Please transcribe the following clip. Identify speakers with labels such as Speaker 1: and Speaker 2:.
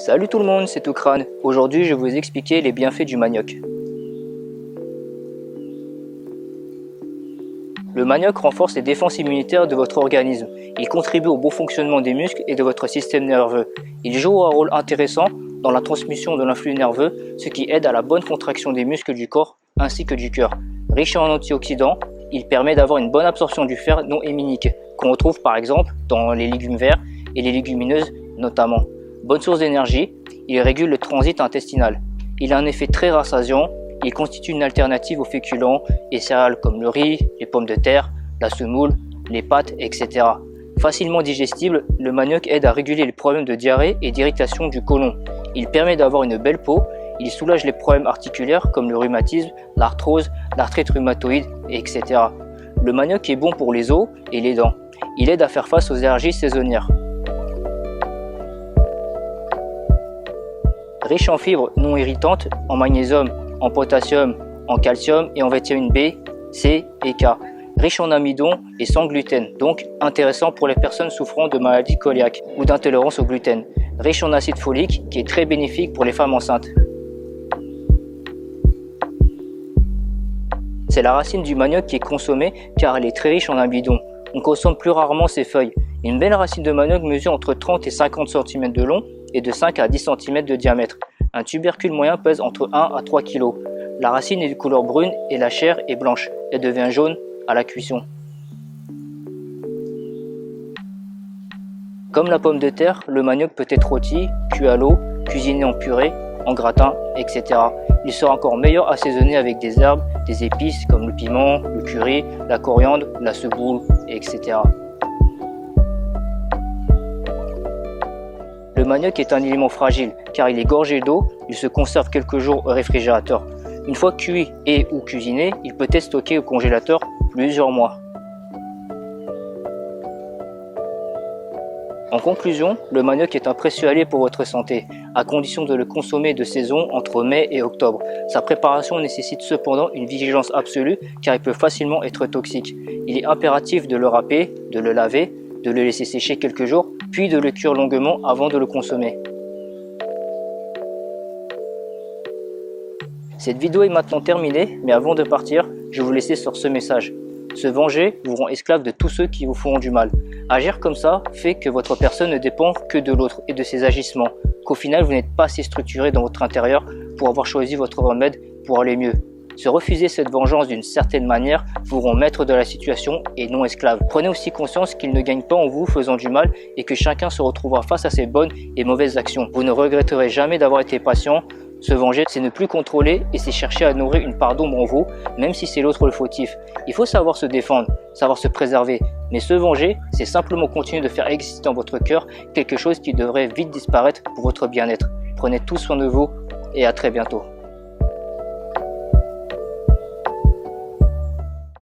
Speaker 1: Salut tout le monde, c'est Toukran. Aujourd'hui, je vais vous expliquer les bienfaits du manioc. Le manioc renforce les défenses immunitaires de votre organisme. Il contribue au bon fonctionnement des muscles et de votre système nerveux. Il joue un rôle intéressant dans la transmission de l'influx nerveux, ce qui aide à la bonne contraction des muscles du corps ainsi que du cœur. Riche en antioxydants, il permet d'avoir une bonne absorption du fer non héminique, qu'on retrouve par exemple dans les légumes verts et les légumineuses notamment. Bonne source d'énergie, il régule le transit intestinal. Il a un effet très rassasiant, il constitue une alternative aux féculents et céréales comme le riz, les pommes de terre, la semoule, les pâtes, etc. Facilement digestible, le manioc aide à réguler les problèmes de diarrhée et d'irritation du côlon. Il permet d'avoir une belle peau, il soulage les problèmes articulaires comme le rhumatisme, l'arthrose, l'arthrite rhumatoïde, etc. Le manioc est bon pour les os et les dents. Il aide à faire face aux allergies saisonnières. Riche en fibres non irritantes, en magnésium, en potassium, en calcium et en vitamine B, C et K. Riche en amidon et sans gluten, donc intéressant pour les personnes souffrant de maladies cœliaques ou d'intolérance au gluten. Riche en acide folique qui est très bénéfique pour les femmes enceintes. C'est la racine du manioc qui est consommée car elle est très riche en amidon. On consomme plus rarement ses feuilles. Une belle racine de manioc mesure entre 30 et 50 cm de long et de 5 à 10 cm de diamètre. Un tubercule moyen pèse entre 1 à 3 kg. La racine est de couleur brune et la chair est blanche. Elle devient jaune à la cuisson. Comme la pomme de terre, le manioc peut être rôti, cuit à l'eau, cuisiné en purée, en gratin, etc. Il sera encore meilleur assaisonné avec des herbes, des épices comme le piment, le curry, la coriandre, la semoule, etc. Le manioc est un aliment fragile car il est gorgé d'eau, il se conserve quelques jours au réfrigérateur. Une fois cuit et ou cuisiné, il peut être stocké au congélateur plusieurs mois. En conclusion, le manioc est un précieux allié pour votre santé, à condition de le consommer de saison entre mai et octobre. Sa préparation nécessite cependant une vigilance absolue car il peut facilement être toxique. Il est impératif de le râper, de le laver, de le laisser sécher quelques jours, puis de le cuire longuement avant de le consommer. Cette vidéo est maintenant terminée, mais avant de partir, je vais vous laisser sur ce message. Se venger vous rend esclave de tous ceux qui vous feront du mal. Agir comme ça fait que votre personne ne dépend que de l'autre et de ses agissements, qu'au final vous n'êtes pas assez structuré dans votre intérieur pour avoir choisi votre remède pour aller mieux. Se refuser cette vengeance d'une certaine manière vous rend maître de la situation et non esclave. Prenez aussi conscience qu'il ne gagne pas en vous faisant du mal et que chacun se retrouvera face à ses bonnes et mauvaises actions. Vous ne regretterez jamais d'avoir été patient. Se venger, c'est ne plus contrôler et c'est chercher à nourrir une part d'ombre en vous, même si c'est l'autre le fautif. Il faut savoir se défendre, savoir se préserver. Mais se venger, c'est simplement continuer de faire exister dans votre cœur quelque chose qui devrait vite disparaître pour votre bien-être. Prenez tous soin de vous et à très bientôt.